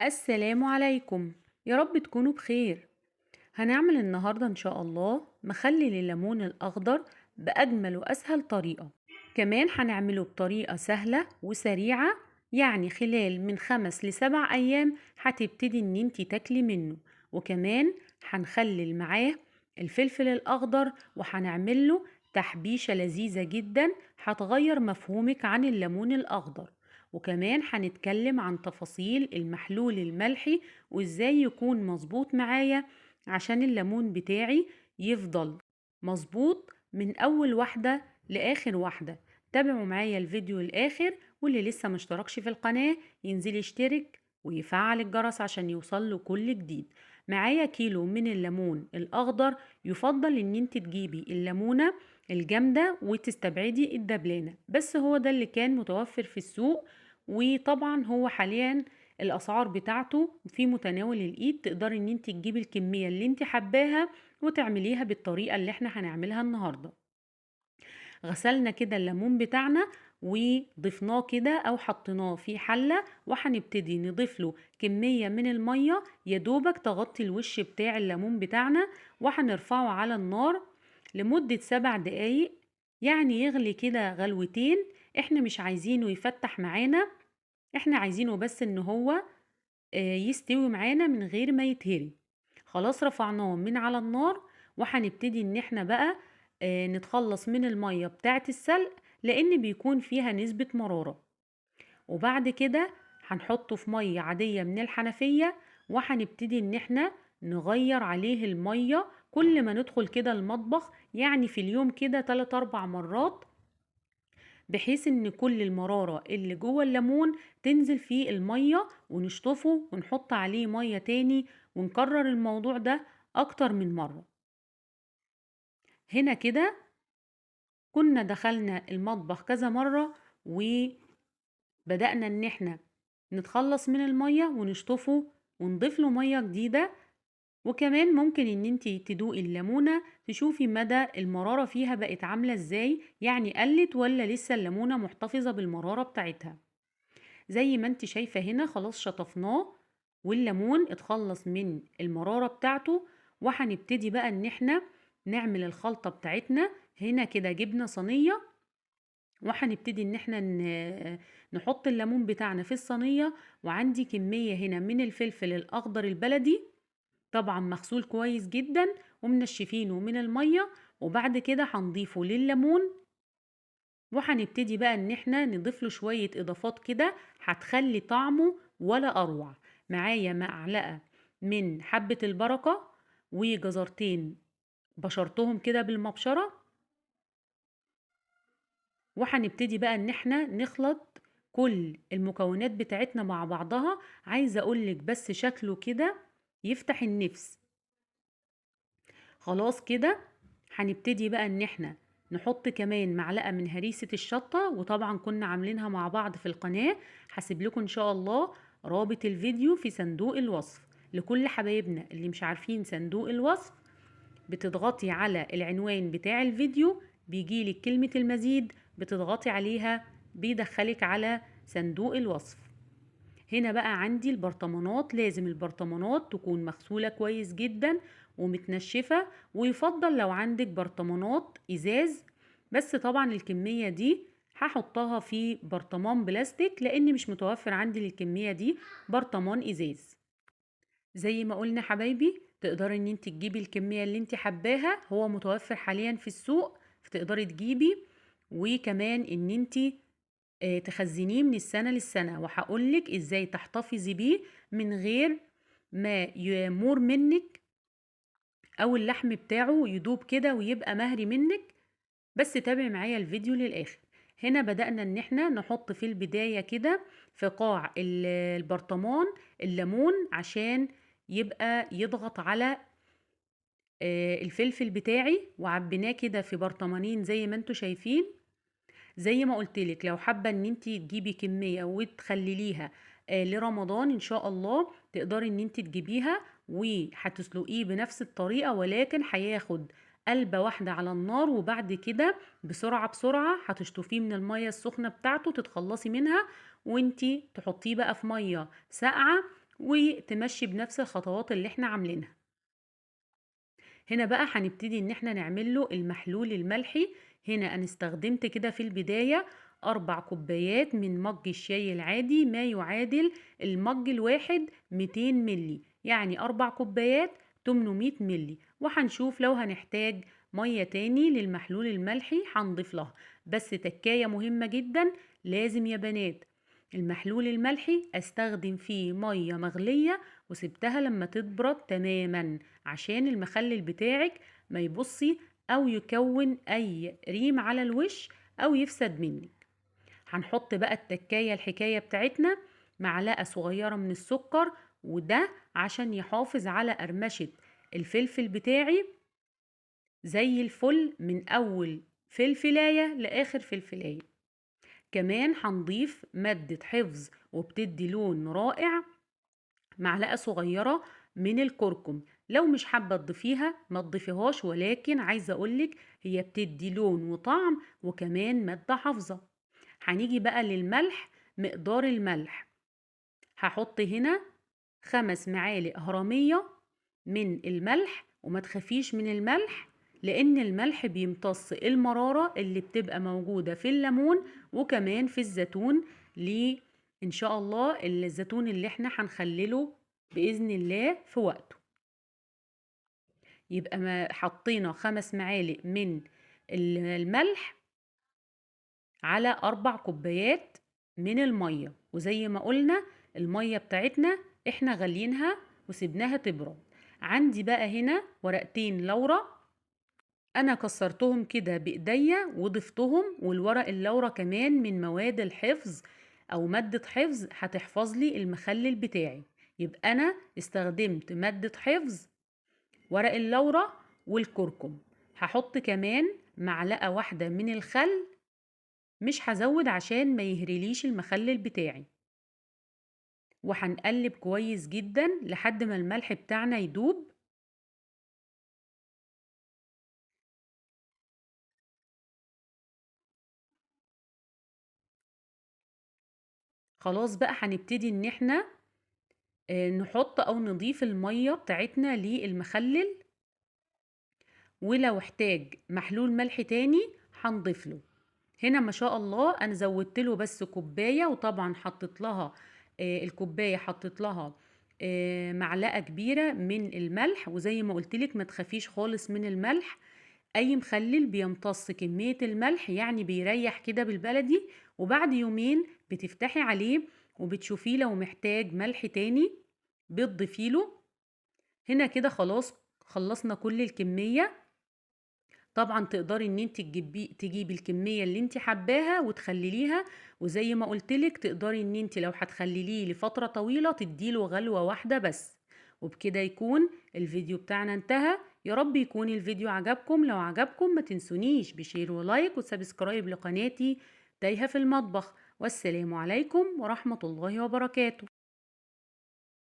السلام عليكم. يا رب تكونوا بخير. هنعمل النهاردة إن شاء الله مخلل الليمون الأخضر بأجمل وأسهل طريقة. كمان هنعمله بطريقة سهلة وسريعة، يعني خلال من 5 ل7 أيام هتبتدي إن انتي تاكلي منه. وكمان هنخلل معاه الفلفل الأخضر وهنعمله تحبيشة لذيذة جدا هتغير مفهومك عن الليمون الأخضر. وكمان هنتكلم عن تفاصيل المحلول الملحي وإزاي يكون مظبوط معايا عشان الليمون بتاعي يفضل مظبوط من أول واحدة لآخر واحدة. تابعوا معايا الفيديو الآخر، واللي لسه مشتركش في القناة ينزل يشترك ويفعل الجرس عشان يوصل له كل جديد. معايا كيلو من الليمون الأخضر. يفضل ان انت تجيبي الليمونة الجامدة وتستبعدي الدبلانة، بس هو ده اللي كان متوفر في السوق. وطبعا هو حاليا الأسعار بتاعته في متناول الإيد، تقدري ان انت تجيبي الكمية اللي انت حباها وتعمليها بالطريقة اللي احنا هنعملها النهاردة. غسلنا كده الليمون بتاعنا وضفناه كده او حطيناه في حلة، وهنبتدي نضيف له كمية من المية يا دوبك تغطي الوش بتاع الليمون بتاعنا، وهنرفعه على النار لمدة 7 دقايق، يعني يغلي كده غلوتين. احنا مش عايزينه يفتح معانا، احنا عايزينه بس ان هو يستوي معانا من غير ما يتهري. خلاص رفعناه من على النار، وهنبتدي ان احنا بقى نتخلص من المية بتاعة السلق، لان بيكون فيها نسبة مرارة. وبعد كده هنحطه في مية عادية من الحنفية، وهنبتدي ان احنا نغير عليه المية كل ما ندخل كده المطبخ، يعني في اليوم كده 3 4 مرات، بحيث ان كل المرارة اللي جوه الليمون تنزل في المية، ونشطفه ونحط عليه مية تاني، ونكرر الموضوع ده اكتر من مرة. هنا كده كنا دخلنا المطبخ كذا مرة، وبدأنا ان احنا نتخلص من المية ونشطفه ونضيف له مية جديدة. وكمان ممكن ان انتي تدوقي الليمونة تشوفي مدى المرارة فيها بقت عاملة ازاي، يعني قلت ولا لسه الليمونة محتفظة بالمرارة بتاعتها. زي ما انت شايفة هنا خلاص شطفناه، والليمون اتخلص من المرارة بتاعته. وهنبتدي بقى ان احنا نعمل الخلطة بتاعتنا. هنا كده جبنا صينية، وهنبتدي ان احنا نحط الليمون بتاعنا في الصينية. وعندي كمية هنا من الفلفل الاخضر البلدي، طبعا مغسول كويس جدا ومنشفينه من المية. وبعد كده هنضيفه لليمون، وهنبتدي بقى ان احنا نضيف له شوية اضافات كده هتخلي طعمه ولا اروع. معايا معلقة من حبة البركة وجزرتين بشرتهم كده بالمبشرة. وهنبتدي بقى ان احنا نخلط كل المكونات بتاعتنا مع بعضها. عايزة اقولك بس شكله كده يفتح النفس. خلاص كده هنبتدي بقى ان احنا نحط كمان معلقة من هريسة الشطة، وطبعا كنا عاملينها مع بعض في القناة. هسيب لكم ان شاء الله رابط الفيديو في صندوق الوصف. لكل حبايبنا اللي مش عارفين صندوق الوصف، بتضغطي على العنوان بتاع الفيديو بيجيلك كلمة المزيد، بتضغطي عليها بيدخلك على صندوق الوصف. هنا بقى عندي البرطمانات، لازم البرطمانات تكون مغسولة كويس جدا ومتنشفة، ويفضل لو عندك برطمانات ازاز. بس طبعا الكمية دي هحطها في برطمان بلاستيك، لان مش متوفر عندي الكمية دي برطمان ازاز. زي ما قلنا حبايبي، تقدري ان انت تجيبي الكمية اللي انت حباها، هو متوفر حاليا في السوق فتقدري تجيبي. وكمان ان انت تخزنيه من السنة للسنة، وهقولك ازاي تحتفظي بيه من غير ما يمور منك او اللحم بتاعه يدوب كده ويبقى مهري منك. بس تابعي معايا الفيديو للاخر. هنا بدأنا ان احنا نحط في البداية كده في قاع البرطمان الليمون، عشان يبقى يضغط على الفلفل بتاعي. وعبيناه كده في برطمانين زي ما انتوا شايفين. زي ما قلتلك لو حابة ان انتي تجيبي كمية وتخلليها لرمضان ان شاء الله، تقدري ان انتي تجيبيها وهتسلقيه بنفس الطريقة، ولكن هياخد قلبة واحدة على النار. وبعد كده بسرعة بسرعة هتشطفيه من المية السخنة بتاعته، تتخلصي منها وانتي تحطيه بقى في مية ساقعة، وتمشي بنفس الخطوات اللي احنا عاملينها. هنا بقى هنبتدي ان احنا نعمل له المحلول الملحي. هنا انا استخدمت كده في البداية 4 كوبايات من مج الشاي العادي، ما يعادل المج الواحد 200 ملي، يعني 4 كوبايات 800 ملي. وهنشوف لو هنحتاج مية تاني للمحلول الملحي هنضيف لها. بس تكاية مهمة جدا، لازم يا بنات المحلول الملحي استخدم فيه مية مغلية وسبتها لما تبرد تماما، عشان المخلل بتاعك ما يبصي او يكون اي ريم على الوش او يفسد منك. هنحط بقى التكاية الحكاية بتاعتنا معلقة صغيرة من السكر، وده عشان يحافظ على قرمشة الفلفل بتاعي زي الفل من اول فلفلاية لاخر فلفلاية. كمان هنضيف مادة حفظ وبتدي لون رائع، معلقة صغيرة من الكركم. لو مش حابة تضيفيها ما تضيفيهاش، ولكن عايزة اقولك هي بتدي لون وطعم وكمان مادة حافظة. هنيجي بقى للملح. مقدار الملح هحط هنا 5 معالق هرمية من الملح، وما تخافيش من الملح لان الملح بيمتص المرارة اللي بتبقى موجودة في الليمون وكمان في الزيتون. ليه؟ ان شاء الله الزيتون اللي احنا هنخلله بإذن الله في وقته. يبقى ما حطينا 5 معالق من الملح على 4 كوبايات من المية، وزي ما قلنا المية بتاعتنا احنا غلينها وسبناها تبرد. عندي بقى هنا ورقتين لورا، انا كسرتهم كده بايديا وضفتهم، والورق اللورا كمان من مواد الحفظ او مادة حفظ هتحفظ لي المخلل بتاعي. يبقى انا استخدمت مادة حفظ، ورق اللورا والكركم. هحط كمان معلقة واحدة من الخل، مش هزود عشان ما يهريليش المخلل بتاعي. وهنقلب كويس جدا لحد ما الملح بتاعنا يدوب. خلاص بقى هنبتدي ان احنا نحط او نضيف المية بتاعتنا للمخلل، ولو احتاج محلول ملح تاني هنضيف له. هنا ما شاء الله انا زودت له بس كوباية، وطبعا حطيت لها الكوباية حطيت لها معلقة كبيرة من الملح. وزي ما قلتلك ما تخافيش خالص من الملح، اي مخلل بيمتص كمية الملح، يعني بيريح كده بالبلدي. وبعد يومين بتفتحي عليه وبتشوفيه لو محتاج ملح تاني بتضيفيله. هنا كده خلاص خلصنا كل الكمية. طبعا تقدري ان انت تجيبي الكمية اللي انت حباها وتخلليها، وزي ما قلتلك تقدري ان انت لو هتخلليه لفترة طويلة تديله غلوة واحدة بس. وبكده يكون الفيديو بتاعنا انتهى. يا رب يكون الفيديو عجبكم. لو عجبكم ما تنسونيش بشير ولايك وسبسكرايب لقناتي تايهة في المطبخ. والسلام عليكم ورحمة الله وبركاته.